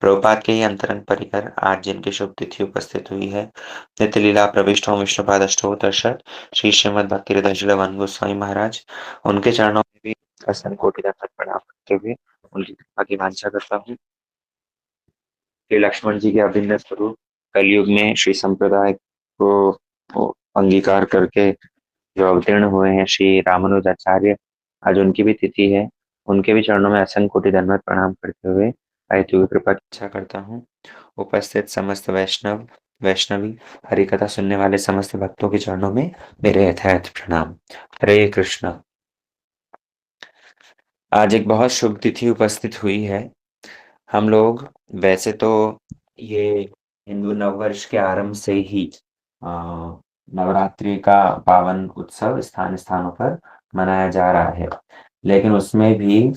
प्रभुपाद के ही अंतरंग परिकर आज जिनकी शुभ तिथि उपस्थित हुई है, नित्य लीला प्रविष्ट हों विष्णुपाद अष्टोत्तरशत श्री श्रीमद् भक्ति हृदय श्रील गोस्वामी महाराज, उनके चरणों में भी असंख्य कोटि दंडवत प्रणाम करते हुए उनकी कृपा की वांछा करता हूँ। श्री लक्ष्मण जी के अभिन्न स्वरूप कलयुग में श्री संप्रदाय को अंगीकार करके जो अवतीर्ण हुए हैं श्री रामानुजाचार्य, आज उनकी भी तिथि है। उनके भी चरणों में असंख्य कोटि दंडवत प्रणाम करते हुए अहेतु की कृपा की इच्छा करता हूँ। उपस्थित समस्त वैष्णव वैष्णवी हरि कथा सुनने वाले समस्त भक्तों के चरणों में मेरे यथायथ प्रणाम। हरे कृष्ण। आज एक बहुत शुभ तिथि उपस्थित हुई है। हम लोग वैसे तो ये हिंदू नववर्ष के आरंभ से ही नवरात्रि का पावन उत्सव स्थान स्थानों पर मनाया जा रहा है, लेकिन उसमें भी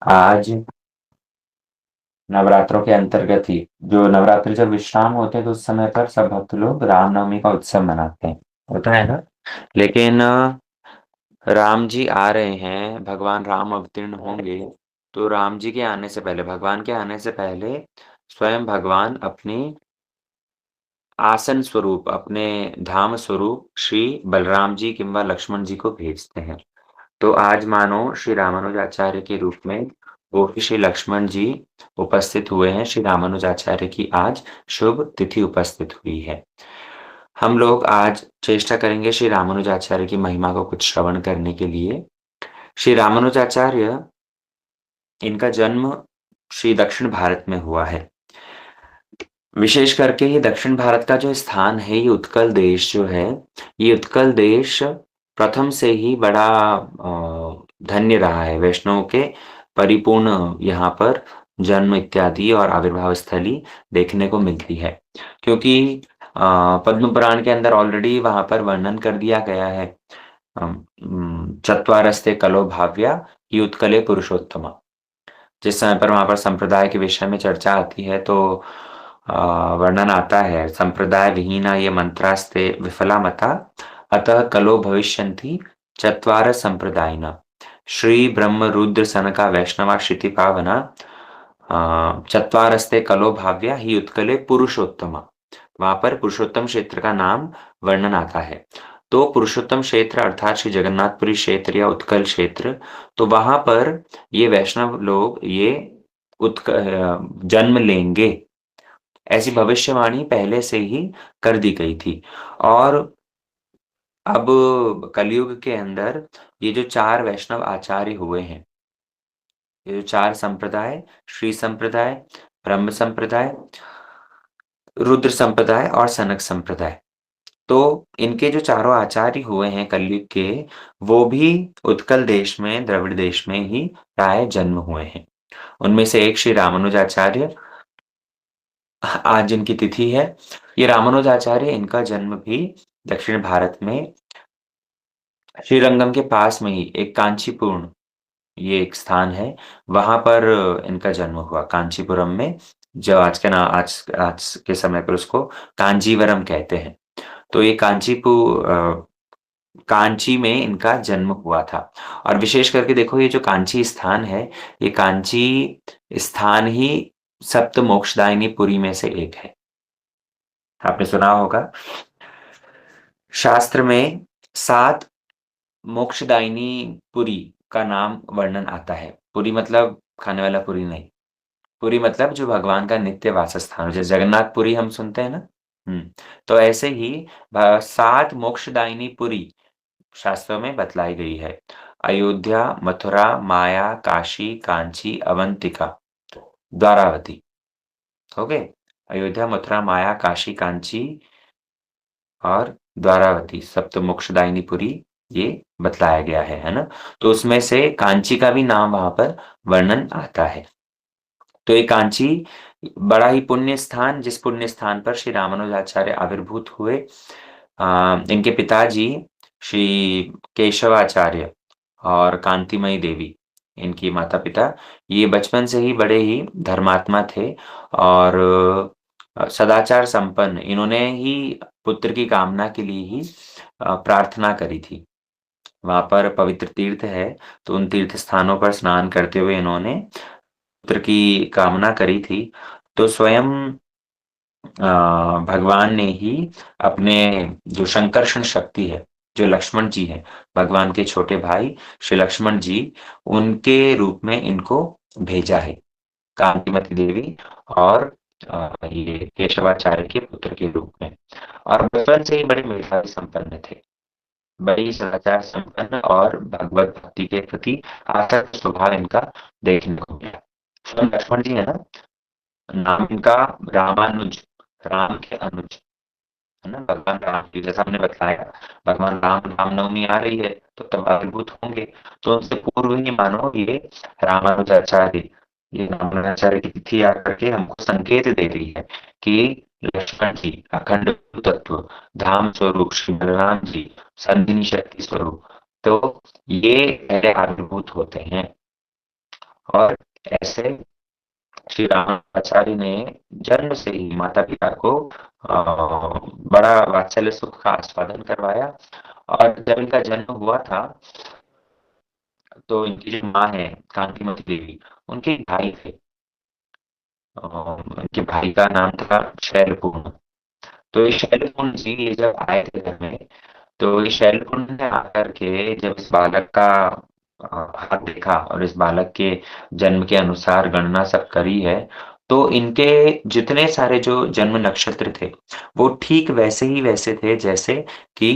आज नवरात्रों के अंतर्गत ही जो नवरात्रि जब विश्राम होते हैं तो उस समय पर सब भक्त लोग रामनवमी का उत्सव मनाते हैं, होता है ना। लेकिन राम जी आ रहे हैं, भगवान राम अवतीर्ण होंगे, तो राम जी के आने से पहले, भगवान के आने से पहले स्वयं भगवान अपनी आसन स्वरूप, अपने धाम स्वरूप श्री बलराम जी किंवा लक्ष्मण जी को भेजते हैं। तो आज मानो श्री रामानुजाचार्य के रूप में वो भी श्री लक्ष्मण जी उपस्थित हुए हैं। श्री रामानुजाचार्य की आज शुभ तिथि उपस्थित हुई है। हम लोग आज चेष्टा करेंगे श्री रामानुजाचार्य की महिमा को कुछ श्रवण करने के लिए। श्री रामानुजाचार्य, इनका जन्म श्री दक्षिण भारत में हुआ है। विशेष करके ये दक्षिण भारत का जो स्थान है, ये उत्कल देश जो है, ये उत्कल देश प्रथम से ही बड़ा धन्य रहा है। वैष्णव के परिपूर्ण यहाँ पर जन्म इत्यादि और आविर्भाव स्थली देखने को मिलती है, क्योंकि पद्म पुराण के अंदर ऑलरेडी वहां पर वर्णन कर दिया गया है। चत्वारस्ते कलो भाव्या ही उत्कले पुरुषोत्तम। जिस समय पर वहां पर संप्रदाय के विषय में चर्चा आती है तो वर्णन आता है, संप्रदाय विहीना ये मंत्रास्ते विफला मता अतः कलो भविष्यन्ति चत्वार संप्रदायिना श्री ब्रह्म रुद्र सनका वैष्णवा क्षिति पावना चत्वारस्ते कलो भाव्या ही उत्कले पुरुषोत्तम। वहां पर पुरुषोत्तम क्षेत्र का नाम वर्णन आता है। तो पुरुषोत्तम क्षेत्र अर्थात श्री जगन्नाथपुरी क्षेत्र या उत्कल क्षेत्र, तो वहां पर ये वैष्णव लोग ये जन्म लेंगे, ऐसी भविष्यवाणी पहले से ही कर दी गई थी। और अब कलयुग के अंदर ये जो चार वैष्णव आचार्य हुए हैं, ये जो चार संप्रदाय, श्री संप्रदाय, ब्रह्म संप्रदाय, रुद्र संप्रदाय और सनक संप्रदाय, तो इनके जो चारों आचार्य हुए हैं कलयुग के, वो भी उत्कल देश में, द्रविड़ देश में ही प्राय जन्म हुए हैं। उनमें से एक श्री रामानुजाचार्य, आज जिनकी तिथि है, ये रामानुजाचार्य, इनका जन्म भी दक्षिण भारत में श्रीरंगम के पास में ही एक कांचीपुरम, ये एक स्थान है, वहां पर इनका जन्म हुआ। कांचीपुरम में, जो आज के नाम, आज के समय पर उसको कांजीवरम कहते हैं। तो ये कांची में इनका जन्म हुआ था। और विशेष करके देखो, ये जो कांची स्थान है, ये कांची स्थान ही सप्त मोक्षदायिनी पुरी में से एक है। आपने सुना होगा, शास्त्र में 7 मोक्षदायिनी पुरी का नाम वर्णन आता है। पुरी मतलब खाने वाला पुरी नहीं, पुरी मतलब जो भगवान का नित्य वासस्थान, जैसे जगन्नाथपुरी हम सुनते हैं ना। तो ऐसे ही 7 मोक्षदायिनी पुरी शास्त्रों में बतलाई गई है। अयोध्या, मथुरा, माया, काशी, कांची, अवंतिका, द्वारावती। ओके, अयोध्या, मथुरा, माया, काशी, कांची और द्वारावती, सप्त मोक्षदायिनीपुरी, ये बतलाया गया है ना। तो उसमें से कांची का भी नाम वहां पर वर्णन आता है। तो ये कांची बड़ा ही पुण्य स्थान, जिस पुण्य स्थान पर श्री रामानुजाचार्य आविर्भूत हुए। इनके पिताजी श्री केशवाचार्य और कांतिमयी देवी, इनकी माता पिता, ये बचपन से ही बड़े ही धर्मात्मा थे और सदाचार संपन्न। इन्होंने ही पुत्र की कामना के लिए ही प्रार्थना करी थी। वहां पर पवित्र तीर्थ है, तो उन तीर्थ स्थानों पर स्नान करते हुए इन्होंने पुत्र की कामना करी थी। तो स्वयं भगवान ने ही अपने जो संकर्षण शक्ति है, जो लक्ष्मण जी हैं, भगवान के छोटे भाई श्री लक्ष्मण जी, उनके रूप में इनको भेजा है, कांतिमती देवी और ये केशवाचार्य के पुत्र के रूप में। और बचपन से ही बड़े मेधावी संपन्न थे, बड़ी सदाचार संपन्न और भगवत भक्ति के प्रति आसक्त स्वभाव इनका देखने को मिला। स्वयं लक्ष्मण जी है ना, नाम इनका रामानुज, राम के अनुज, है ना, भगवान राम की, जैसा हमने बताया, भगवान राम, रामनवमी आ रही है तो तब आविर्भूत होंगे, तो उनसे पूर्व ही मानो ये रामानुजाचार्य, ये रामानुजाचार्य की तिथि आकर के हमको संकेत दे रही है कि लक्ष्मण जी अखंड तत्व, धाम स्वरूप श्री बलराम जी संधिनी शक्ति स्वरूप, तो ये पहले आविर्भूत होते हैं। और ऐसे श्री रामाचार्य ने जन्म से ही माता पिता को बड़ा वात्सल्य सुख का आस्वादन करवाया। और जब इनका जन्म हुआ था तो इनकी जो माँ है कांतिमती देवी, उनके एक भाई थे, उनके भाई का नाम था शैलपूर्ण। तो ये शैलपूर्ण जी ये जब आए थे घर में, तो ये शैलकुंड ने आकर के जब इस बालक का हाथ देखा और इस बालक के जन्म के अनुसार गणना सब करी है, तो इनके जितने सारे जो जन्म नक्षत्र थे वो ठीक वैसे ही वैसे थे जैसे कि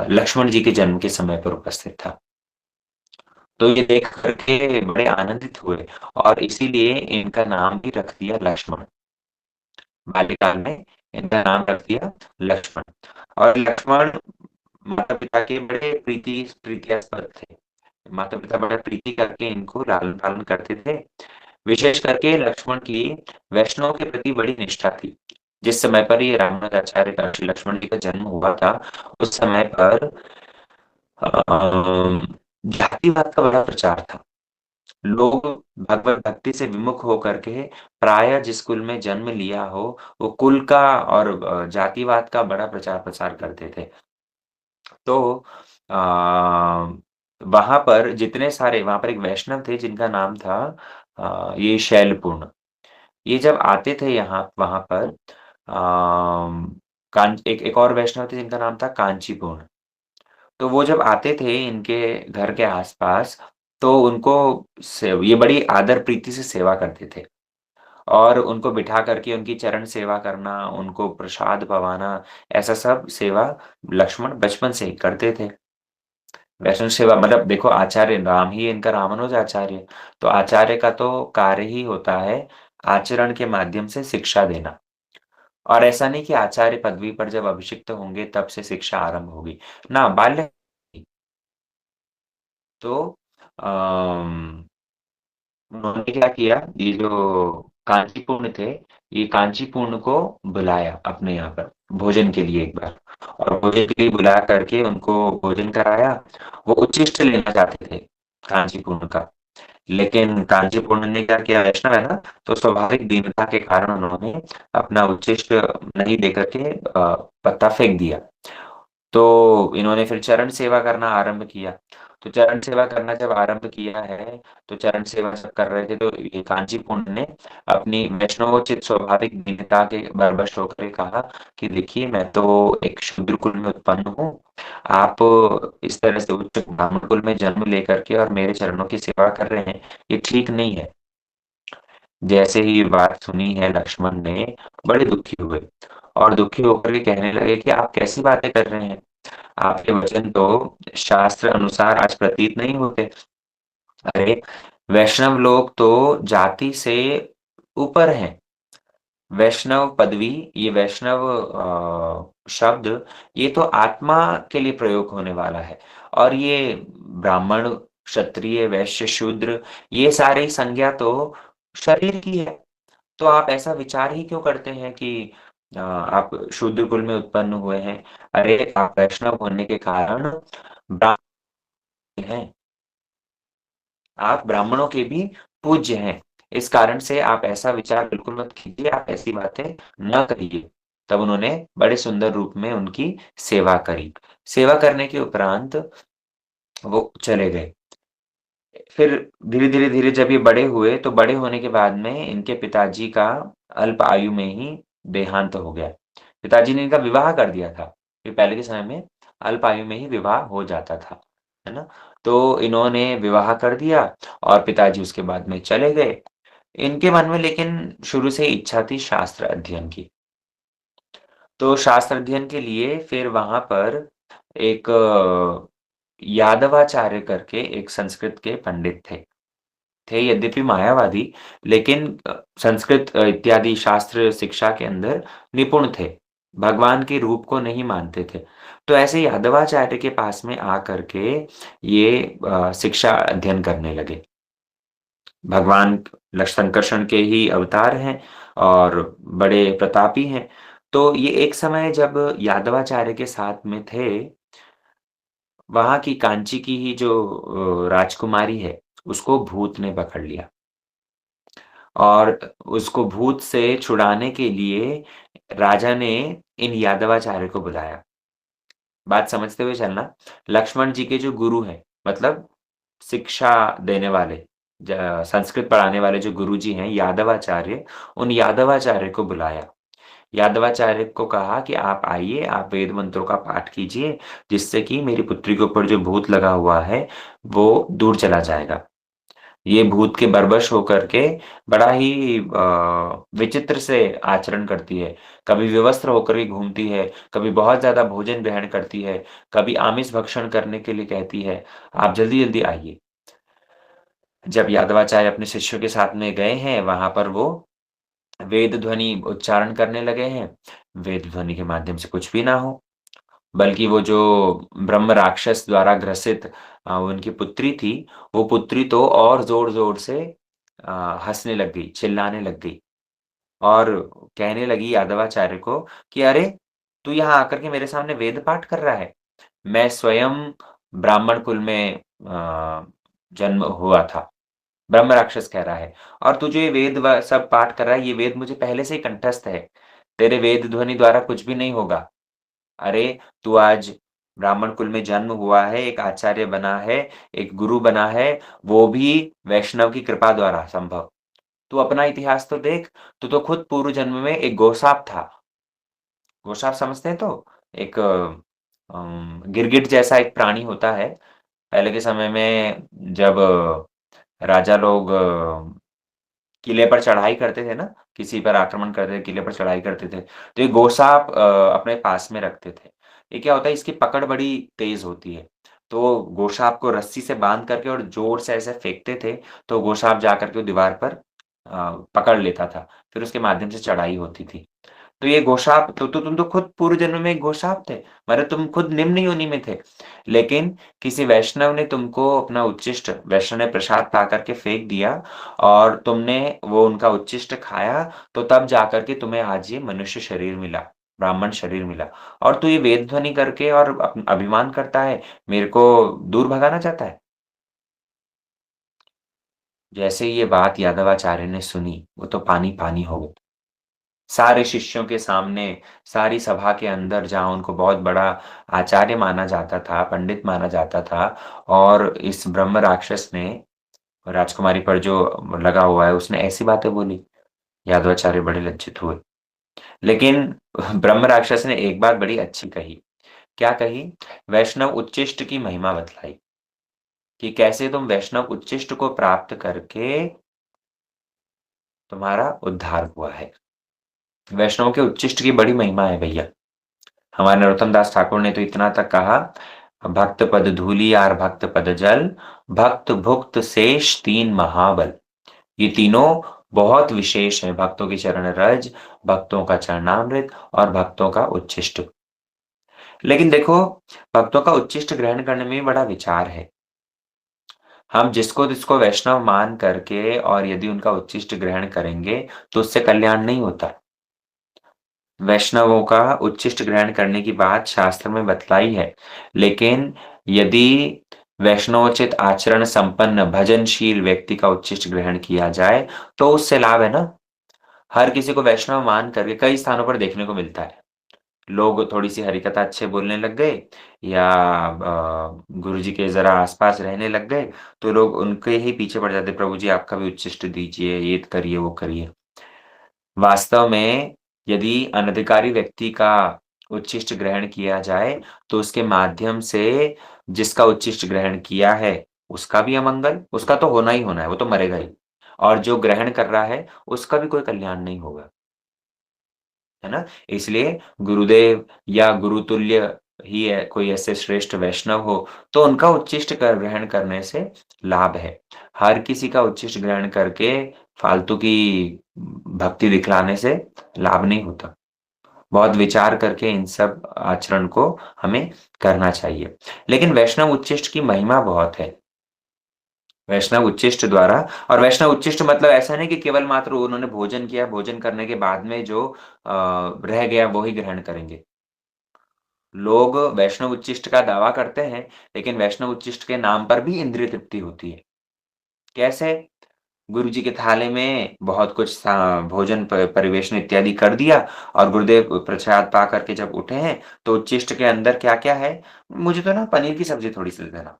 लक्ष्मण जी के जन्म के समय पर उपस्थित था। तो ये देख करके बड़े आनंदित हुए और इसीलिए इनका नाम भी रख दिया लक्ष्मण। बाल्यकाल में इनका नाम रख दिया लक्ष्मण। और लक्ष्मण माता पिता के बड़े प्रीतियास्पद थे। माता पिता बड़ा प्रीति करके इनको लालन पालन करते थे। विशेष करके लक्ष्मण की वैष्णव के प्रति बड़ी निष्ठा थी। जिस समय पर ये रामानुजाचार्य का श्री लक्ष्मण जी का जन्म हुआ था, उस समय पर जातिवाद का बड़ा प्रचार था। लोग भगवत भक्ति से विमुख होकर के प्राय जिस कुल में जन्म लिया हो, वो कुल का और जातिवाद का बड़ा प्रचार प्रसार करते थे। तो वहां पर जितने सारे, वहां पर एक वैष्णव थे जिनका नाम था ये शैलपूर्ण। ये जब आते थे यहाँ वहां पर एक एक और वैष्णव थे जिनका नाम था कांचीपूर्ण। तो वो जब आते थे इनके घर के आसपास, तो उनको ये बड़ी आदर प्रीति से सेवा करते थे और उनको बिठा करके उनकी चरण सेवा करना, उनको प्रसाद पवाना, ऐसा सब सेवा लक्ष्मण बचपन से ही करते थे। वैष्णव सेवा मतलब देखो, आचार्य नाम ही इनका रामानुज आचार्य, तो आचार्य का तो कार्य ही होता है आचरण के माध्यम से शिक्षा देना। और ऐसा नहीं कि आचार्य पदवी पर जब अभिषिक्त होंगे तब से शिक्षा आरंभ होगी, ना, बाल्य। तो अम, उन्होंने क्या किया, ये जो कांचीपुर्ण थे, ये कांचीपुर्ण को बुलाया अपने यहाँ पर भोजन के लिए एक बार, और भोजन के लिए बुला करके उनको भोजन कराया। वो उच्छिष्ट लेना चाहते थे कांचीपुर्ण का, लेकिन कांचीपुर्ण ने क्या किया, वैष्णव है ना, तो स्वाभाविक दीनता के कारण उन्होंने अपना उच्छिष्ट नहीं लेकर के पत्ता फेंक दिया। तो इन्होंने फिर चरण सेवा करना आरंभ किया। तो चरण सेवा करना जब आरंभ किया है, तो चरण सेवा सब कर रहे थे, तो ये कांची पुण्य ने अपनी वैष्णवोचित स्वाभाविक दीनता के बरबस होकर के कहा कि देखिए, मैं तो एक शूद्र कुल में उत्पन्न हूँ, आप इस तरह से उच्च ब्राह्मण कुल में जन्म लेकर के और मेरे चरणों की सेवा कर रहे हैं, ये ठीक नहीं है। जैसे ही ये बात सुनी है लक्ष्मण ने, बड़े दुखी हुए और दुखी होकर के कहने लगे कि आप कैसी बातें कर रहे हैं, आपके वचन तो शास्त्र अनुसार आज प्रतीत नहीं होते। अरे, वैष्णव लोग तो जाति से ऊपर हैं। वैष्णव पदवी, ये वैष्णव शब्द, ये तो आत्मा के लिए प्रयोग होने वाला है। और ये ब्राह्मण, क्षत्रिय, वैश्य, शूद्र, ये सारी संज्ञा तो शरीर की है। तो आप ऐसा विचार ही क्यों करते हैं कि आप शूद्र कुल में उत्पन्न हुए हैं? अरे, आप वैष्णव होने के कारण ब्राह्मण हैं, आप ब्राह्मणों के भी पूज्य हैं। इस कारण से आप ऐसा विचार बिल्कुल मत कीजिए, आप ऐसी बातें न करिए। तब उन्होंने बड़े सुंदर रूप में उनकी सेवा करी। सेवा करने के उपरांत वो चले गए। फिर धीरे-धीरे जब ये बड़े हुए, तो बड़े होने के बाद में इनके पिताजी का अल्प आयु में ही देहांत हो गया। पिताजी ने इनका विवाह कर दिया था, कि पहले के समय में अल्प आयु में ही विवाह हो जाता था, है ना? तो इन्होंने विवाह कर दिया और पिताजी उसके बाद में चले गए। इनके मन में लेकिन शुरू से ही इच्छा थी शास्त्र अध्ययन की। तो शास्त्र अध्ययन के लिए फिर वहाँ पर एक यादवाचार्य करके एक संस्कृत के पंडित थे यद्यपि मायावादी, लेकिन संस्कृत इत्यादि शास्त्र शिक्षा के अंदर निपुण थे। भगवान के रूप को नहीं मानते थे। तो ऐसे यादवाचार्य के पास में आकर के ये शिक्षा अध्ययन करने लगे। भगवान संकर्षण के ही अवतार हैं और बड़े प्रतापी हैं। तो ये एक समय जब यादवाचार्य के साथ में थे, वहाँ की कांची की ही जो राजकुमारी है, उसको भूत ने पकड़ लिया और उसको भूत से छुड़ाने के लिए राजा ने इन यादवाचार्य को बुलाया। बात समझते हुए चलना, लक्ष्मण जी के जो गुरु हैं, मतलब शिक्षा देने वाले, संस्कृत पढ़ाने वाले जो गुरुजी हैं यादवाचार्य, उन यादवाचार्य को बुलाया। यादवाचार्य को कहा कि आप आइए, आप वेद मंत्रों का पाठ कीजिए, जिससे कि मेरी पुत्री के ऊपर जो भूत लगा हुआ है, वो दूर चला जाएगा। ये भूत के बरबस होकर के बड़ा ही विचित्र से आचरण करती है। कभी विवस्त्र होकर के घूमती है, कभी बहुत ज़्यादा भोजन ग्रहण करती है, कभी आमिष भक्षण करने के लिए कहती है। आप जल्दी-जल्दी आइए। जब यादवाचार्य अपने शिष्यों के साथ में गए हैं, वहाँ पर वो वेद ध्वनि उच्चारण करने लगे हैं। वेद ध्वनि के माध्यम से कुछ भी ना हो, बल्कि वो जो ब्रह्म राक्षस द्वारा ग्रसित उनकी पुत्री थी, वो पुत्री तो और ज़ोर-ज़ोर से हँसने लग गई, चिल्लाने लग गई और कहने लगी यादवाचार्य को कि, "अरे! तू यहाँ आकर के मेरे सामने वेद पाठ कर रहा है? मैं स्वयं ब्राह्मण कुल में जन्म हुआ था।" ब्रह्म राक्षस कह रहा है, "और तू जो ये वेद व सब पाठ कर रहा है, ये वेद मुझे पहले से ही कंठस्थ है। तेरे वेद ध्वनि द्वारा कुछ भी नहीं होगा। अरे! तू आज ब्राह्मण कुल में जन्म हुआ है, एक आचार्य बना है, एक गुरु बना है, वो भी वैष्णव की कृपा द्वारा संभव। तू अपना इतिहास तो देख, तू तो खुद पूर्व जन्म में एक गोसाप था। गोसाप समझते हैं तो? एक गिरगिट जैसा एक प्राणी होता है। पहले के समय में जब राजा लोग किले पर चढ़ाई करते थे ना, किसी पर आक्रमण करते थे, किले पर चढ़ाई करते थे, तो ये गोसाप अपने पास में रखते थे। ये क्या होता है, इसकी पकड़ बड़ी तेज़ होती है, तो गोसाप को रस्सी से बाँध करके और ज़ोर से ऐसे फेंकते थे, तो गोसाप जाकर के वो दीवार पर पकड़ लेता था, फिर उसके माध्यम से चढ़ाई होती थी। तो ये गोशाप तो तुम तो खुद पूर्व जन्म में एक गोशाप थे, मतलब तुम खुद निम्न योनि में थे। लेकिन किसी वैष्णव ने तुमको अपना उच्छिष्ट वैष्णव ने प्रसाद पा कर के फेंक दिया और तुमने वो उनका उच्छिष्ट खाया, तो तब जाकर के तुम्हें आज ये मनुष्य शरीर मिला, ब्राह्मण शरीर मिला। और तू ये वेद ध्वनि करके और अभिमान करता है, मेरे को दूर भगाना चाहता है। जैसे ही ये बात यादवाचार्य ने सुनी, वो तो पानी-पानी हो गए। सारे शिष्यों के सामने, सारी सभा के अंदर जहाँ उनको बहुत बड़ा आचार्य माना जाता था, पंडित माना जाता था और इस ब्रह्म राक्षस ने राजकुमारी पर जो लगा हुआ है, उसने ऐसी बातें बोली। यादवाचार्य बड़े लज्जित हुए। लेकिन ब्रह्म राक्षस ने एक बात बड़ी अच्छी कही। क्या कही? वैष्णव उच्चिष्ट की महिमा बतलाई कि कैसे तुम वैष्णव उच्चिष्ट को प्राप्त करके तुम्हारा उद्धार हुआ है। वैष्णव के उच्चिष्ट की बड़ी महिमा है भैया। हमारे नरोत्तम दास ठाकुर ने तो इतना तक कहा, भक्त पद धूलि आर भक्त पद जल, भक्त भुक्त शेष तीन महाबल। ये तीनों बहुत विशेष हैं, भक्तों की चरण रज, भक्तों का चरणामृत और भक्तों का उच्छिष्ट। लेकिन देखो, भक्तों का उच्छिष्ट ग्रहण करने में भी बड़ा विचार है। हम जिसको तिसको वैष्णव मान करके और यदि उनका उच्छिष्ट ग्रहण करेंगे, तो उससे कल्याण नहीं होता। वैष्णवों का उच्छिष्ट ग्रहण करने की बात शास्त्र में बतलाई है, लेकिन यदि वैष्णवोचित आचरण संपन्न भजनशील व्यक्ति का उच्छिष्ट ग्रहण किया जाए, तो उससे लाभ है ना। हर किसी को वैष्णव मान करके कई स्थानों पर देखने को मिलता है। लोग थोड़ी-सी हरिकथा अच्छे बोलने लग गए या गुरुजी के ज़रा आस-पास रहने लग गए, तो लोग उनके ही पीछे पड़ जाते, प्रभु जी आपका भी उच्छिष्ट दीजिए, ये करिए, वो करिए। वास्तव में यदि अनधिकारी व्यक्ति का उच्छिष्ट ग्रहण किया जाए, तो उसके माध्यम से जिसका उच्छिष्ट ग्रहण किया है, उसका भी अमंगल, उसका तो होना ही होना है, वो तो मरेगा ही। और जो ग्रहण कर रहा है, उसका भी कोई कल्याण नहीं होगा। है ना? इसलिए गुरुदेव या गुरुतुल्य ही है कोई ऐसे श्रेष्ठ वैष्णव हो, तो उनका उच्छिष्ट कर ग्रहण करने से लाभ है। हर किसी का उच्छिष्ट ग्रहण करके फालतू की भक्ति दिखलाने से लाभ नहीं होता। बहुत विचार करके इन सब आचरण को हमें करना चाहिए। लेकिन वैष्णव उच्छिष्ट की महिमा बहुत है। वैष्णव उच्छिष्ट द्वारा और वैष्णव उच्छिष्ट मतलब ऐसा नहीं कि केवल मात्र उन्होंने भोजन किया, भोजन करने के बाद में जो रह गया वो ही ग्रहण करेंगे। लोग वैष्णव उच्छिष्ट का दावा करते हैं, लेकिन वैष्णव उच्छिष्ट के नाम पर भी इंद्रिय तृप्ति होती है। कैसे? गुरुजी के थाली में बहुत कुछ सा भोजन परिवेशन इत्यादि कर दिया और गुरुदेव प्रसाद पा करके जब उठे हैं, तो उच्छिष्ट के अंदर क्या-क्या है? मुझे तो ना पनीर की सब्ज़ी थोड़ी-सी दे देना।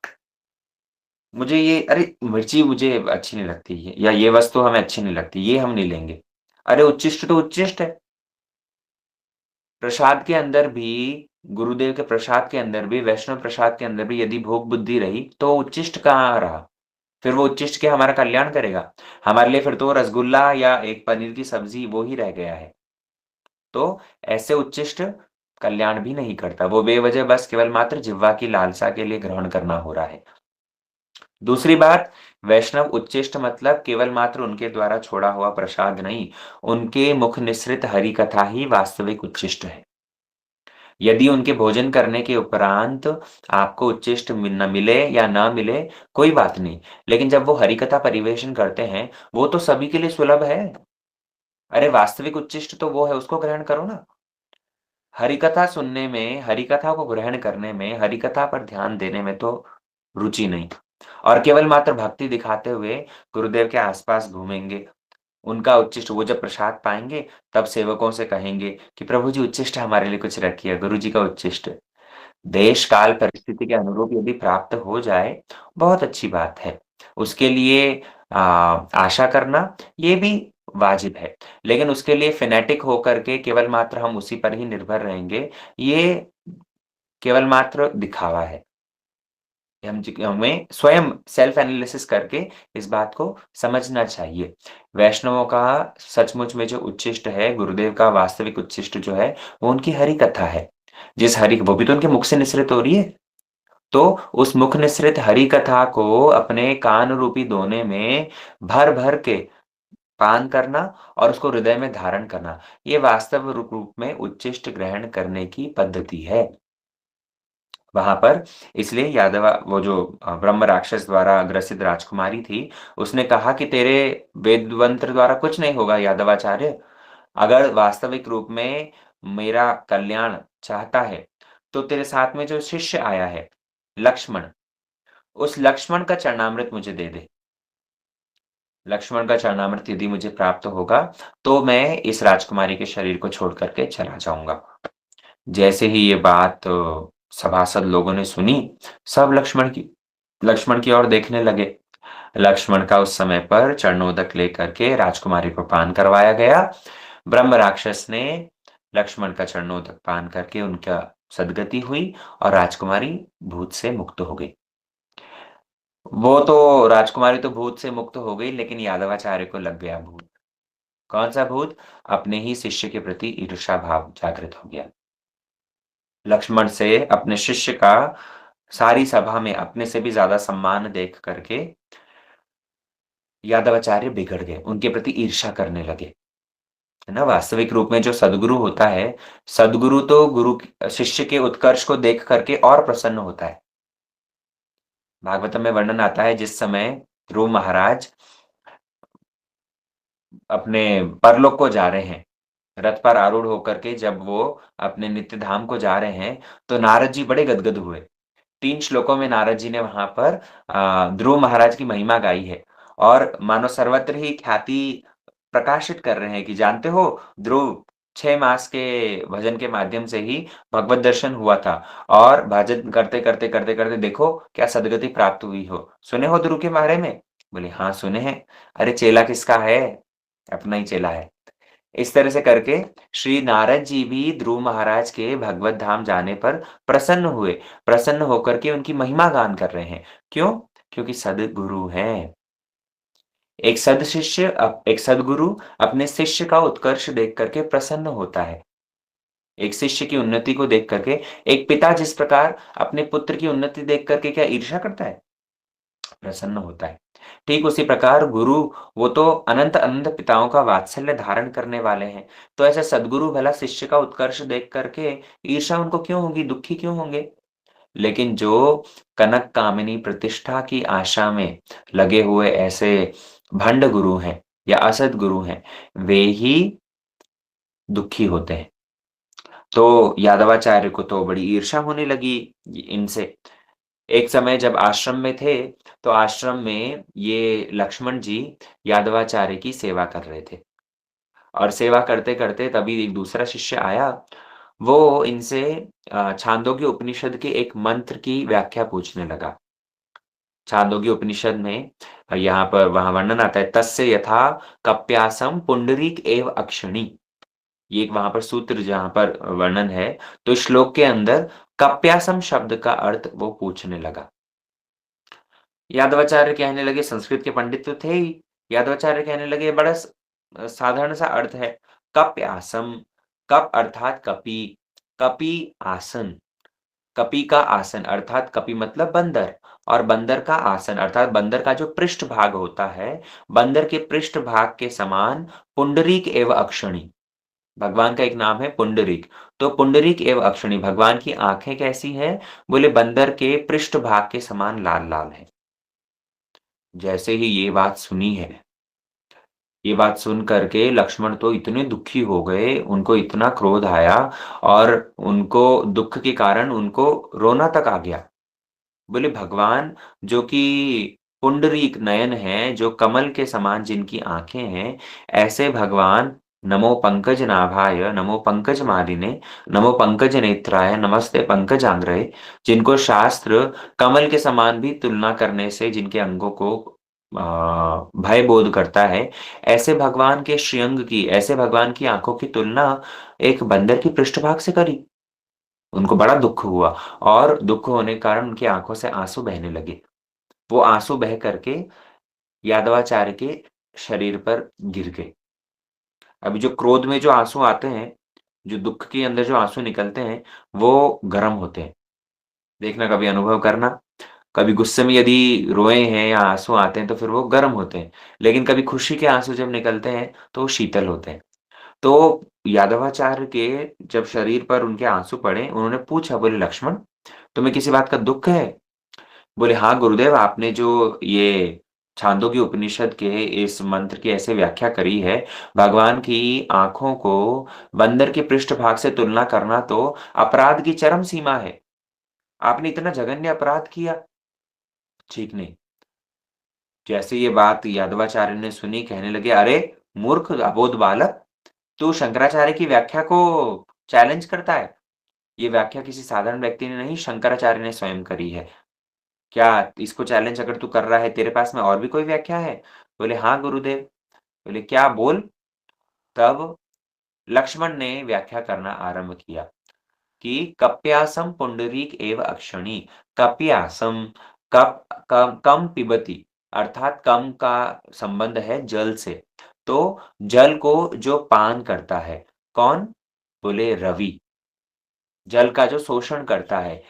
मुझे ये अरे! मिर्ची मुझे अच्छी नहीं लगती है या ये वस्तु हमें अच्छी नहीं लगती, ये हम नहीं लेंगे। अरे! उच्छिष्ट तो उच्छिष्ट है। प्रसाद के अंदर भी गुरुदेव के प्रसाद के अंदर भी, वैष्णव प्रसाद के अंदर भी यदि भोग बुद्धि रही, तो उच्छिष्ट कहाँ रहा? फिर वो उच्छिष्ट क्या हमारा कल्याण करेगा? हमारे लिए फिर तो वो रसगुल्ला या एक पनीर की सब्ज़ी वो ही रह गया है। तो ऐसे उच्छिष्ट कल्याण भी नहीं करता। वो बेवजह बस केवल मात्र जिह्वा की लालसा के लिए ग्रहण करना हो रहा है। दूसरी बात, वैष्णव उच्छिष्ट मतलब केवल मात्र उनके द्वारा छोड़ा हुआ प्रसाद नहीं, उनके मुख निःसृत हरि कथा ही वास्तविक उच्छिष्ट है। यदि उनके भोजन करने के उपरांत आपको उच्छिष्ट न मिले या ना मिले, कोई बात नहीं। लेकिन जब वो हरि कथा परिवेशन करते हैं, वो तो सभी के लिए सुलभ है। अरे! वास्तविक उच्छिष्ट तो वो है, उसको ग्रहण करो ना। हरि कथा सुनने में, हरि कथा को ग्रहण करने में, हरि कथा पर ध्यान देने में तो रुचि नहीं। और केवल मात्र भक्ति दिखाते हुए गुरुदेव के आस-पास घूमेंगे। उनका उच्छिष्ट वो जब प्रसाद पाएँगे, तब सेवकों से कहेंगे कि प्रभु जी उच्छिष्ट हमारे लिए कुछ रखिए, गुरु जी का उच्छिष्ट। देश, काल, परिस्थिति के अनुरूप यदि प्राप्त हो जाए, बहुत अच्छी बात है। उसके लिए आशा करना, ये भी वाजिब है। लेकिन उसके लिए फ़ैनेटिक होकर के केवल मात्र हम उसी पर ही निर्भर रहेंगे, ये केवल मात्र दिखावा है। हमें स्वयं सेल्फ एनालिसिस करके इस बात को समझना चाहिए। वैष्णवों का सचमुच में जो उच्छिष्ट है, गुरुदेव का वास्तविक उच्छिष्ट जो है, वो उनकी हरि कथा है। जिस हरि वो भी तो उनके मुख से निसृत हो रही है। तो उस मुख निसृत हरि कथा को अपने कान रूपी दोने में भर-भर के पान करना और उसको हृदय में धारण करना, ये वास्तव रूप में उच्छिष्ट ग्रहण करने की पद्धति है। वहाँ पर इसलिए वो जो ब्रह्म राक्षस द्वारा ग्रसित राजकुमारी थी, उसने कहा कि तेरे वेद मंत्र द्वारा कुछ नहीं होगा यादवाचार्य। अगर वास्तविक रूप में मेरा कल्याण चाहता है, तो तेरे साथ में जो शिष्य आया है, लक्ष्मण, उस लक्ष्मण का चरणामृत मुझे दे दे। लक्ष्मण का चरणामृत यदि मुझे प्राप्त होगा, तो मैं इस राजकुमारी के शरीर को छोड़ कर के चला जाऊँगा। जैसे ही ये बात सभासद लोगों ने सुनी, सब लक्ष्मण की ओर देखने लगे। लक्ष्मण का उस समय पर चरणोदक लेकर के राजकुमारी को पान करवाया गया। ब्रह्म राक्षस ने लक्ष्मण का चरणोदक पान करके उनका सद्गति हुई और राजकुमारी भूत से मुक्त हो गई। वो तो राजकुमारी तो भूत से मुक्त हो गई, लेकिन यादवाचार्य को लग गया भूत। कौन-सा भूत? अपने ही शिष्य के प्रति ईर्ष्या भाव जागृत हो गया। लक्ष्मण से अपने शिष्य का सारी सभा में अपने से भी ज़्यादा सम्मान देख करके यादवाचार्य बिगड़ गए, उनके प्रति ईर्ष्या करने लगे। है ना? वास्तविक रूप में जो सद्गुरु होता है, सद्गुरु तो शिष्य के उत्कर्ष को देख करके और प्रसन्न होता है। भागवतम में वर्णन आता है जिस समय ध्रुव महाराज अपने परलोक को जा रहे हैं, रथ पर आरूढ़ होकर के जब वो अपने नित्य धाम को जा रहे हैं, तो नारद जी बड़े गदगद हुए। 3 श्लोकों में नारद जी ने वहाँ पर ध्रुव महाराज की महिमा गाई है और मानो सर्वत्र ही ख्याति प्रकाशित कर रहे हैं कि जानते हो ध्रुव 6 मास के भजन के माध्यम से ही भगवत दर्शन हुआ था और भजन करते-करते देखो क्या सद्गति प्राप्त हुई हो। सुने हो ध्रुव के बारे में? बोले हाँ, सुने हैं। अरे चेला किसका है? अपना ही चेला है। इस तरह से करके श्री नारद जी भी ध्रुव महाराज के भगवत धाम जाने पर प्रसन्न हुए। प्रसन्न होकर के उनकी महिमा गान कर रहे हैं। क्यों? क्योंकि सद्गुरु हैं। एक सद्गुरु अपने शिष्य का उत्कर्ष देख करके प्रसन्न होता है। एक शिष्य की उन्नति को देख करके एक पिता जिस प्रकार अपने पुत्र की उन्नति देख करके क्या ईर्ष्या करता है? प्रसन्न होता है। ठीक उसी प्रकार गुरु, वो तो अनंत-अनंत पिताओं का वात्सल्य धारण करने वाले हैं। तो ऐसे सद्गुरु भला शिष्य का उत्कर्ष देख करके ईर्ष्या उनको क्यों होगी, दुखी क्यों होंगे? लेकिन जो कनक कामिनी प्रतिष्ठा की आशा में लगे हुए ऐसे भंड गुरु हैं या असद गुरु हैं, वे ही दुखी होते हैं। तो यादवाचार्य को तो बड़ी ईर्ष्या होने लगी इनसे। एक समय जब आश्रम में थे, तो आश्रम में ये लक्ष्मण जी यादवाचार्य की सेवा कर रहे थे और सेवा करते-करते तभी एक दूसरा शिष्य आया। वो इनसे छांदोग्य उपनिषद के एक मंत्र की व्याख्या पूछने लगा। छांदोग्य उपनिषद में यहाँ पर वहाँ वर्णन आता है, तस्य यथा कप्यासम पुंडरीक एव अक्षिणी। ये एक वहाँ पर सूत्र जहाँ पर वर्णन है, तो श्लोक के अंदर कप्यासम शब्द का अर्थ वो पूछने लगा। यादवाचार्य कहने लगे, संस्कृत के पंडित तो थे ही। यादवाचार्य कहने लगे बड़ा साधारण सा अर्थ है। कप आसम, कप अर्थात कपि, कपि आसन, कपि का आसन अर्थात कपि मतलब बंदर और बंदर का आसन अर्थात बंदर का जो पृष्ठ भाग होता है, बंदर के पृष्ठ भाग के समान पुंडरीक एव अक्षिणी। भगवान का एक नाम है पुंडरीक। तो पुंडरीक एव अक्षिणी, भगवान की आंखें कैसी हैं? बोले बंदर के पृष्ठ भाग के समान लाल-लाल हैं। जैसे ही ये बात सुनी है, ये बात सुन कर के लक्ष्मण तो इतने दुखी हो गए, उनको इतना क्रोध आया और उनको दुःख के कारण उनको रोना तक आ गया। बोले भगवान जो कि पुंडरीक नयन हैं, जो कमल के समान जिनकी आँखें हैं, ऐसे भगवान नमो पंकजनाभाय, नमो पंकजमालिने, नमो पंकजनेत्राय, नमस्ते पंकजांग्रये, जिनको शास्त्र कमल के समान भी तुलना करने से जिनके अंगों को भय बोध करता है, ऐसे भगवान के श्रीअंग की, ऐसे भगवान की आँखों की तुलना एक बंदर की पृष्ठभाग से करी। उनको बड़ा दुःख हुआ और दुःख होने के कारण उनकी आँखों से आँसू बहने लगे। वो आँसू बह करके यादवाचार्य के शरीर पर गिर गए। अभी जो क्रोध में जो आँसू आते हैं, जो दुःख के अंदर जो आँसू निकलते हैं, वो गरम होते हैं। देखना कभी अनुभव करना। कभी गुस्से में यदि रोए हैं या आँसू आते हैं तो फिर वो गर्म होते हैं। लेकिन कभी खुशी के आँसू जब निकलते हैं तो वो शीतल होते हैं। तो यादवाचार्य के जब शरीर पर उनके आँसू पड़े, उन्होंने पूछा बोले लक्ष्मण, तुम्हें किसी बात का दुःख है? बोले हाँ गुरुदेव, आपने जो ये छांदोग्य उपनिषद के इस मंत्र की ऐसे व्याख्या करी है, भगवान की आँखों को बंदर के पृष्ठभाग से तुलना करना तो अपराध की चरम सीमा है। आपने इतना जघन्य अपराध किया, ठीक नहीं। जैसे ये बात यादवाचार्य ने सुनी, कहने लगे, "अरे! मूर्ख अबोध बालक, तू शंकराचार्य की व्याख्या को चैलेंज करता है। ये व्याख्या किसी साधारण व्यक्ति ने नहीं, शंकराचार्य ने स्वयं करी है। क्या इसको चैलेंज अगर तू कर रहा है, तेरे पास में और भी कोई व्याख्या है?" बोले, "हाँ गुरुदेव।" बोले, "क्या बोल?" तब लक्ष्मण ने व्याख्या करना आरंभ किया कि कप्यासम पुंडरीक एव अक्षिणी। कप्यासम, कप कम कम पिबती अर्थात कम का संबंध है जल से। तो जल को जो पान करता है, कौन? बोले रवि। जल का जो शोषण करता है,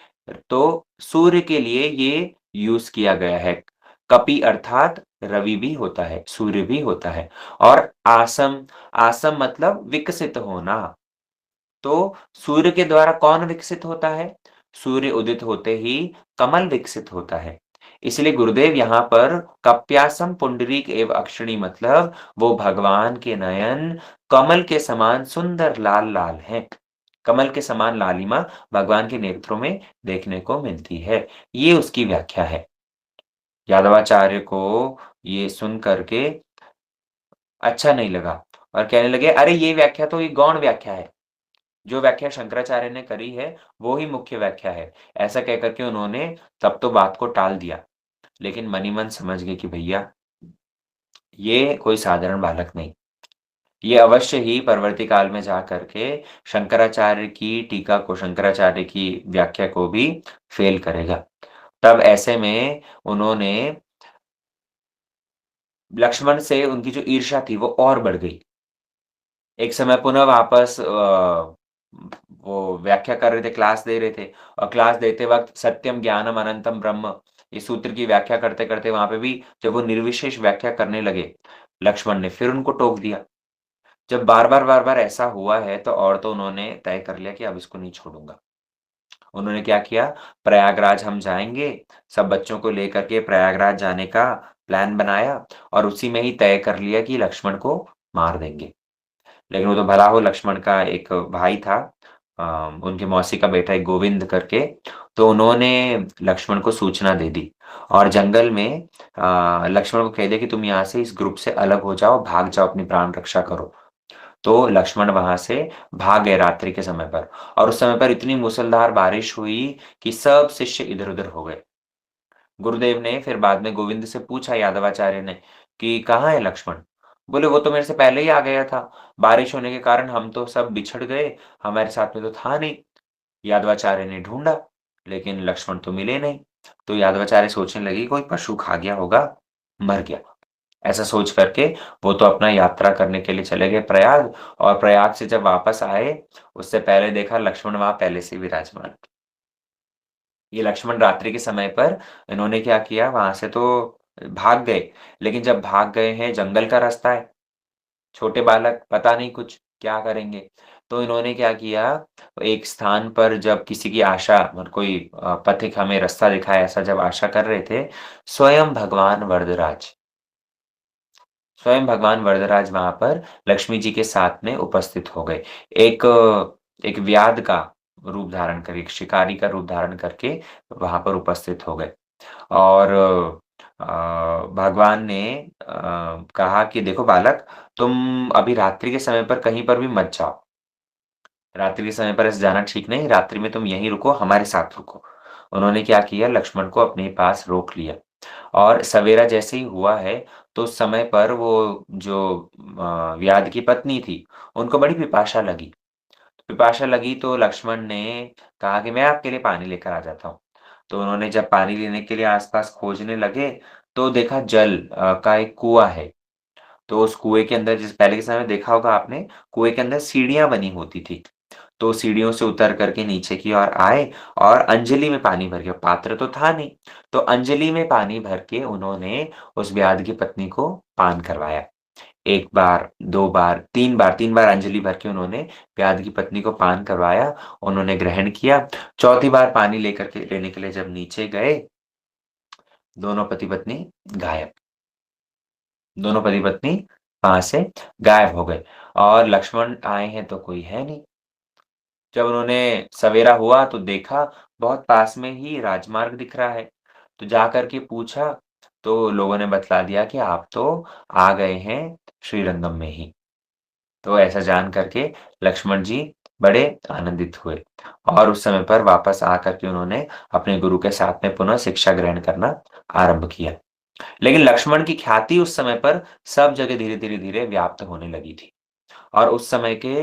तो सूर्य के लिए ये यूज़ किया गया है। कपि अर्थात रवि भी होता है, सूर्य भी होता है और आसम, आसम मतलब विकसित होना। तो सूर्य के द्वारा कौन विकसित होता है? सूर्य उदित होते ही कमल विकसित होता है। इसलिए गुरुदेव यहाँ पर कप्यासम पुंडरीक एव अक्षिणी मतलब वो भगवान के नयन कमल के समान सुंदर लाल-लाल हैं। कमल के समान लालिमा भगवान के नेत्रों में देखने को मिलती है। ये उसकी व्याख्या है। यादवाचार्य को ये सुन कर के अच्छा नहीं लगा और कहने लगे, "अरे! ये व्याख्या तो ये गौण व्याख्या है। जो व्याख्या शंकराचार्य ने करी है, वो ही मुख्य व्याख्या है।" ऐसा कहकर के उन्होंने तब तो बात को टाल दिया। लेकिन मन ही मन समझ गए कि भैया, ये कोई साधारण बालक नहीं। ये अवश्य ही परवर्ती काल में जा कर के शंकराचार्य की टीका को, शंकराचार्य की व्याख्या को भी फ़ेल करेगा। तब ऐसे में उन्होंने लक्ष्मण से उनकी जो ईर्ष्या थी वो और बढ़ गई। एक समय पुनः वापस वो व्याख्या कर रहे थे, क्लास दे रहे थे और क्लास देते वक़्त सत्यम ज्ञानम अनंतम ब्रह्म, इस सूत्र की व्याख्या करते-करते वहाँ पे भी जब वो निर्विशेष व्याख्या करने लगे, लक्ष्मण ने फिर उनको टोक दिया। जब बार-बार, बार-बार ऐसा हुआ है तो और तो उन्होंने तय कर लिया कि अब इसको नहीं छोड़ूँगा। उन्होंने क्या किया, प्रयागराज हम जाएँगे, सब बच्चों को लेकर के प्रयागराज जाने का प्लान बनाया और उसी में ही तय कर लिया कि लक्ष्मण को मार देंगे। लेकिन वो तो भला हो, लक्ष्मण का एक भाई था, उनकी मौसी का बेटा एक गोविंद करके, तो उन्होंने लक्ष्मण को सूचना दे दी और जंगल में लक्ष्मण को कह दिया कि तुम यहाँ से इस ग्रुप से अलग हो जाओ, भाग जाओ, अपनी प्राण रक्षा करो। तो लक्ष्मण वहाँ से भाग गए रात्रि के समय पर और उस समय पर इतनी मूसलधार बारिश हुई कि सब शिष्य इधर-उधर हो गए। गुरुदेव ने फिर बाद में गोविंद से पूछा, यादवाचार्य ने, कि कहाँ है लक्ष्मण? बोले वो तो मेरे से पहले ही आ गया था। बारिश होने के कारण हम तो सब बिछड़ गए, हमारे साथ में तो था नहीं। यादवाचार्य ने ढूँढा, लेकिन लक्ष्मण तो मिले नहीं। तो यादवाचार्य सोचने लगे कोई पशु खा गया होगा, मर गया। ऐसा सोच करके वो तो अपना यात्रा करने के लिए चले गए प्रयाग और प्रयाग से जब वापस आए, उससे पहले देखा लक्ष्मण वहाँ पहले से विराजमान। ये लक्ष्मण रात्रि के समय पर इन्होंने क्या किया, वहाँ से तो भाग गए, लेकिन जब भाग गए हैं, जंगल का रास्ता है, छोटे बालक पता नहीं कुछ क्या करेंगे। तो इन्होंने क्या किया, एक स्थान पर जब किसी की आशा मतलब कोई पथिक हमें रास्ता दिखाए ऐसा जब आशा कर रहे थे, स्वयं भगवान वरदराज स्वयं भगवान वरदराज वहाँ पर लक्ष्मी जी के साथ में उपस्थित हो गए। एक एक व्याध का रूप धारण करके, एक शिकारी का रूप धारण करके वहाँ पर उपस्थित हो गए और भगवान ने कहा कि देखो बालक, तुम अभी रात्रि के समय पर कहीं पर भी मत जाओ। रात्रि के समय पर ऐसे जाना ठीक नहीं, रात्रि में तुम यहीं रुको, हमारे साथ रुको। उन्होंने क्या किया, लक्ष्मण को अपने पास रोक लिया और सवेरा जैसे ही हुआ है, तो उस समय पर वो जो व्याध की पत्नी थी, उनको बड़ी पिपासा लगी। पिपासा लगी तो लक्ष्मण ने कहा कि मैं आपके लिए पानी लेकर आ जाता हूँ। तो उन्होंने जब पानी लेने के लिए आस-पास खोजने लगे, तो देखा जल का एक कुआँ है। तो उस कुएँ के अंदर जैसे पहले के समय में देखा होगा आपने, कुएँ के अंदर सीढ़ियाँ बनी होती थी। तो सीढ़ियों से उतर कर के नीचे की ओर आए और अंजलि में पानी भर के, पात्र तो था नहीं, तो अंजलि में पानी भर के उन्होंने उस व्याध की पत्नी को पान करवाया। 1 बार, 2 बार, 3 बार अंजलि भर के उन्होंने व्याध की पत्नी को पान करवाया, उन्होंने ग्रहण किया। चौथी बार पानी लेकर के लेने के लिए जब नीचे गए, दोनों पति-पत्नी गायब। दोनों पति-पत्नी वहाँ से गायब हो गए और लक्ष्मण आए हैं तो कोई है नहीं। जब उन्होंने सवेरा हुआ तो देखा बहुत पास में ही राजमार्ग दिख रहा है। तो जाकर के पूछा तो लोगों ने बतला दिया कि आप तो आ गए हैं श्रीरंगम में ही। तो ऐसा जान करके लक्ष्मण जी बड़े आनंदित हुए और उस समय पर वापस आकर के उन्होंने अपने गुरु के साथ में पुनः शिक्षा ग्रहण करना आरंभ किया। लेकिन लक्ष्मण की ख्याति उस समय पर सब जगह धीरे-धीरे व्याप्त होने लगी थी। और उस समय के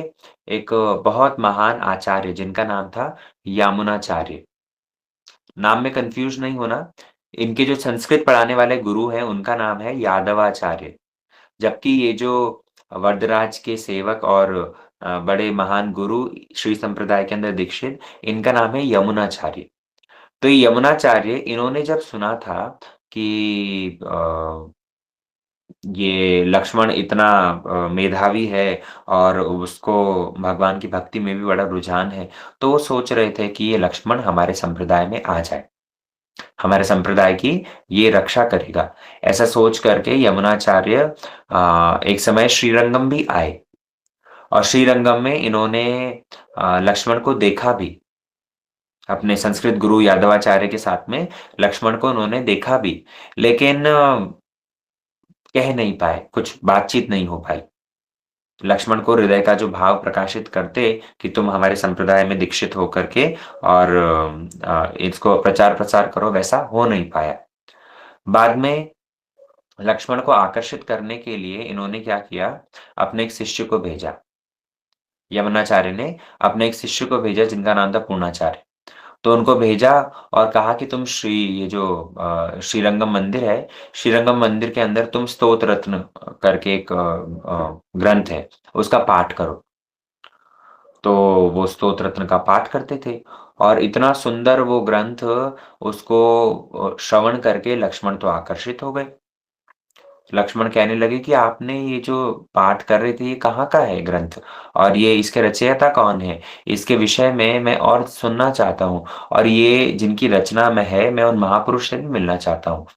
एक बहुत महान आचार्य जिनका नाम था यामुनाचार्य। नाम में कन्फ्यूज़ नहीं होना, इनके जो संस्कृत पढ़ाने वाले गुरु हैं उनका नाम है यादवाचार्य। जबकि ये जो वरदराज के सेवक और बड़े महान गुरु श्री संप्रदाय के अंदर दीक्षित, इनका नाम है यमुनाचार्य। तो ये यमुनाचार्य इन्होंने जब सुना था कि ये लक्ष्मण इतना मेधावी है और उसको भगवान की भक्ति में भी बड़ा रुझान है, तो वो सोच रहे थे कि ये लक्ष्मण हमारे संप्रदाय में आ जाए, हमारे संप्रदाय की ये रक्षा करेगा। ऐसा सोच करके यमुनाचार्य एक समय श्रीरंगम भी आए और श्रीरंगम में इन्होंने लक्ष्मण को देखा भी। अपने संस्कृत गुरु यादवाचार्य के साथ में लक्ष्मण को उन्होंने देखा भी, लेकिन कह नहीं पाए, कुछ बातचीत नहीं हो पाई। लक्ष्मण को हृदय का जो भाव प्रकाशित करते कि तुम हमारे संप्रदाय में दीक्षित होकर के और इसको प्रचार-प्रसार करो, वैसा हो नहीं पाया। बाद में लक्ष्मण को आकर्षित करने के लिए इन्होंने क्या किया, अपने एक शिष्य को भेजा। यमुनाचार्य ने अपने एक शिष्य को भेजा जिनका नाम था पूर्णाचार्य। तो उनको भेजा और कहा कि तुम ये जो श्रीरंगम मंदिर है, श्रीरंगम मंदिर के अंदर तुम स्तोत्र रत्न करके एक ग्रंथ है, उसका पाठ करो। तो वो स्तोत्र रत्न का पाठ करते थे और इतना सुंदर वो ग्रंथ, उसको श्रवण करके लक्ष्मण तो आकर्षित हो गए। लक्ष्मण कहने लगे कि आपने ये जो पाठ कर रहे थे, ये कहाँ का है ग्रंथ? और ये इसके रचयिता कौन है? इसके विषय में मैं और सुनना चाहता हूँ और ये जिनकी रचना में है, मैं उन महापुरुष से भी मिलना चाहता हूँ।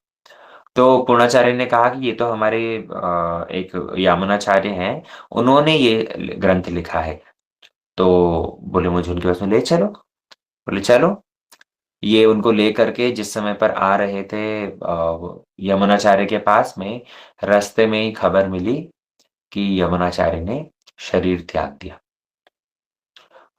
तो पूर्णाचार्य ने कहा कि ये तो हमारे एक यामुनाचार्य हैं, उन्होंने ये ग्रंथ लिखा है। तो बोले मुझे उनके पास में ले चलो। बोले चलो। ये उनको लेकर के जिस समय पर आ रहे थे यमुनाचार्य के पास में, रास्ते में ही खबर मिली कि यमुनाचार्य ने शरीर त्याग दिया।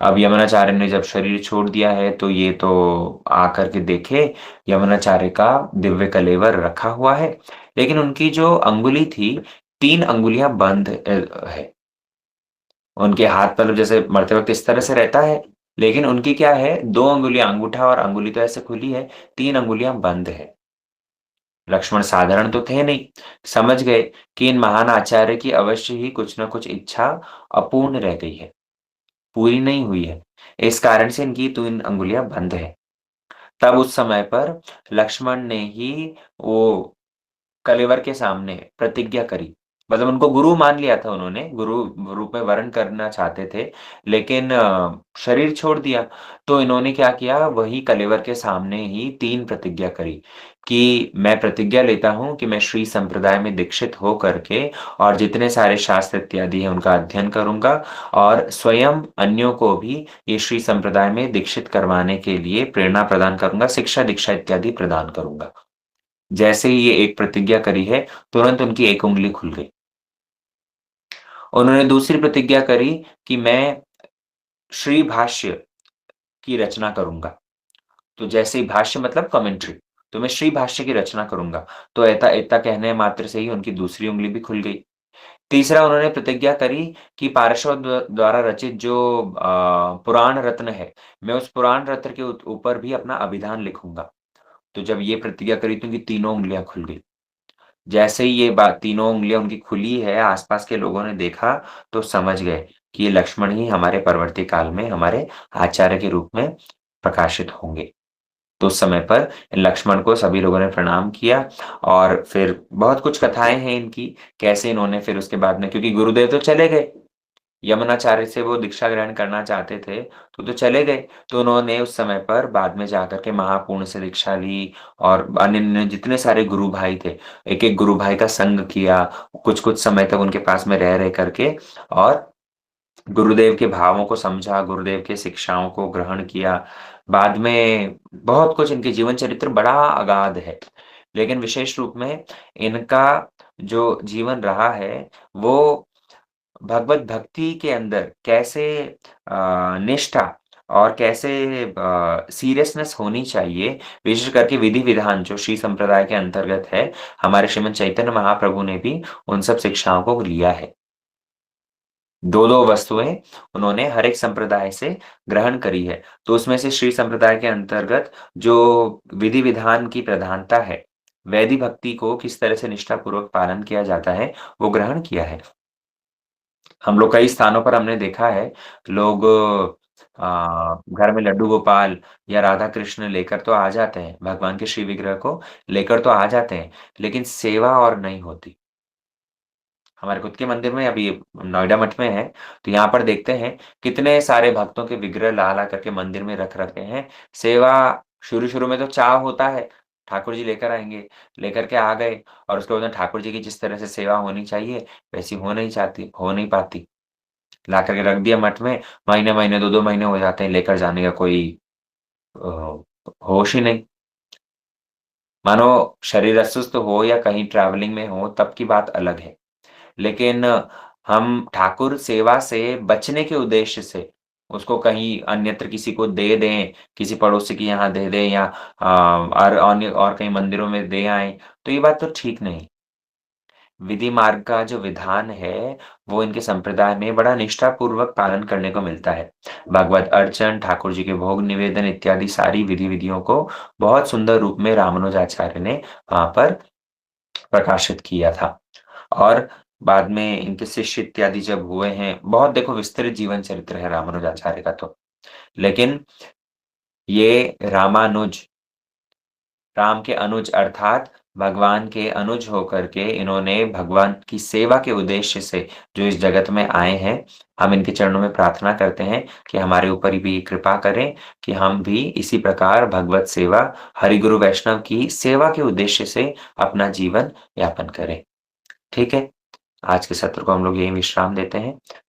अब यमुनाचार्य ने जब शरीर छोड़ दिया है तो ये तो आकर के देखे, यमुनाचार्य का दिव्य कलेवर रखा हुआ है, लेकिन उनकी जो अंगुली थी, 3 अंगुलियां बंद है। उनके हाथ मतलब जैसे मरते वक़्त इस तरह से रहता है, लेकिन उनकी क्या है, 2 अंगुलियाँ अंगूठा और अंगुली तो ऐसे खुली है, 3 अंगुलियाँ बंद है। लक्ष्मण साधारण तो थे नहीं, समझ गए कि इन महान आचार्य की अवश्य ही कुछ न कुछ इच्छा अपूर्ण रह गई है, पूरी नहीं हुई है। इस कारण से इनकी 3 अंगुलियाँ बंद है। तब उस समय पर लक्ष्मण ने ही वो कलेवर के सामने प्रतिज्ञा करी। मतलब उनको गुरु मान लिया था उन्होंने, गुरु रूप में वर्ण करना चाहते थे, लेकिन शरीर छोड़ दिया। तो इन्होंने क्या किया, वही कलेवर के सामने ही 3 प्रतिज्ञा करी कि मैं प्रतिज्ञा लेता हूँ कि मैं श्री संप्रदाय में दीक्षित हो करके और जितने सारे शास्त्र इत्यादि हैं उनका अध्ययन करूँगा और स्वयं अन्यों को भी ये श्री संप्रदाय में दीक्षित करवाने के लिए प्रेरणा प्रदान करूँगा, शिक्षा, दीक्षा इत्यादि प्रदान करूँगा। जैसे ही ये एक प्रतिज्ञा करी है, तुरंत उनकी एक उँगली खुल गई। उन्होंने दूसरी प्रतिज्ञा करी कि मैं श्री भाष्य की रचना करूँगा। तो जैसे ही भाष्य मतलब कमेंट्री, तो मैं श्री भाष्य की रचना करूँगा। तो इतना कहने मात्र से ही उनकी दूसरी उँगली भी खुल गई। तीसरा उन्होंने प्रतिज्ञा करी कि पार्श्व द्वारा रचित जो पुराण रत्न है, मैं उस पुराण रत्न के ऊपर भी अपना अभिधान लिखूँगा। तो जब ये प्रतिज्ञा करी तो उनकी तीनों उँगलियाँ खुल गई। जैसे ही ये बात तीनों उँगलियाँ उनकी खुली है, आस-पास के लोगों ने देखा तो समझ गए कि ये लक्ष्मण ही हमारे परवर्ती काल में हमारे आचार्य के रूप में प्रकाशित होंगे। तो उस समय पर लक्ष्मण को सभी लोगों ने प्रणाम किया और फिर बहुत कुछ कथाएँ हैं इनकी, कैसे इन्होंने फिर उसके बाद में, क्योंकि गुरुदेव तो चले गए। यमुनाचार्य से वो दीक्षा ग्रहण करना चाहते थे, तो चले गए। तो उन्होंने उस समय पर बाद में जाकर के महापूर्ण से दीक्षा ली और अन्य-अन्य जितने सारे गुरु भाई थे, एक-एक गुरु भाई का संग किया, कुछ-कुछ समय तक उनके पास में रह करके और गुरुदेव के भावों को समझा, गुरुदेव की शिक्षाओं को ग्रहण किया। बाद में बहुत कुछ इनके जीवन चरित्र बड़ा अगाध है, लेकिन विशेष रूप में इनका जो जीवन रहा है, वो भगवत भक्ति के अंदर कैसे निष्ठा और कैसे सीरियसनेस होनी चाहिए, विशेष करके विधि-विधान जो श्री संप्रदाय के अंतर्गत है, हमारे श्रीमद् चैतन्य महाप्रभु ने भी उन सब शिक्षाओं को लिया है। 2-2 वस्तुएँ उन्होंने हर एक संप्रदाय से ग्रहण करी है। तो उसमें से श्री संप्रदाय के अंतर्गत जो विधि-विधान की प्रधानता है, वैदिक भक्ति को किस तरह से निष्ठापूर्वक पालन किया जाता है, वो ग्रहण किया है। हम लोग कई स्थानों पर हमने देखा है, लोग घर में लड्डू गोपाल या राधा कृष्ण लेकर तो आ जाते हैं, भगवान के श्री विग्रह को लेकर तो आ जाते हैं, लेकिन सेवा और नहीं होती। हमारे खुद के मंदिर में अभी नोएडा मठ में है, तो यहाँ पर देखते हैं कितने सारे भक्तों के विग्रह ला-ला करके मंदिर में रख रखे हैं। सेवा शुरू-शुरू में तो चाव होता है, ठाकुर जी लेकर आएँगे, लेकर के आ गए और उसके बाद में ठाकुर जी की जिस तरह से सेवा होनी चाहिए, वैसी हो नहीं पाती। ला कर के रख दिया मठ में, महीने-महीने, 2-2 महीने हो जाते हैं, लेकर जाने का कोई अ, होश ही नहीं। मानो शरीर अस्वस्थ हो या कहीं ट्रैवलिंग में हो, तब की बात अलग है। लेकिन हम ठाकुर सेवा से बचने के उद्देश्य से उसको कहीं अन्यत्र किसी को दे दें, किसी पड़ोसी के यहाँ दे दें या और अन्य और कहीं मंदिरों में दे आएँ, तो ये बात तो ठीक नहीं। विधि मार्ग का जो विधान है, वो इनके संप्रदाय में बड़ा निष्ठापूर्वक पालन करने को मिलता है। भगवत अर्चन, ठाकुर जी के भोग निवेदन इत्यादि सारी विधि-विधियों को बहुत सुंदर रूप में रामानुजाचार्य ने वहाँ पर प्रकाशित किया था। और बाद में इनके शिष्य इत्यादि जब हुए हैं, बहुत देखो विस्तृत जीवन चरित्र है रामानुजाचार्य का तो। लेकिन ये रामानुज, राम के अनुज अर्थात भगवान के अनुज होकर के इन्होंने भगवान की सेवा के उद्देश्य से जो इस जगत में आए हैं, हम इनके चरणों में प्रार्थना करते हैं कि हमारे ऊपर भी कृपा करें कि हम भी इसी प्रकार भगवत सेवा, हरि गुरु वैष्णव की सेवा के उद्देश्य से अपना जीवन यापन करें। ठीक है? आज के सत्र को हम लोग यहीं विश्राम देते हैं।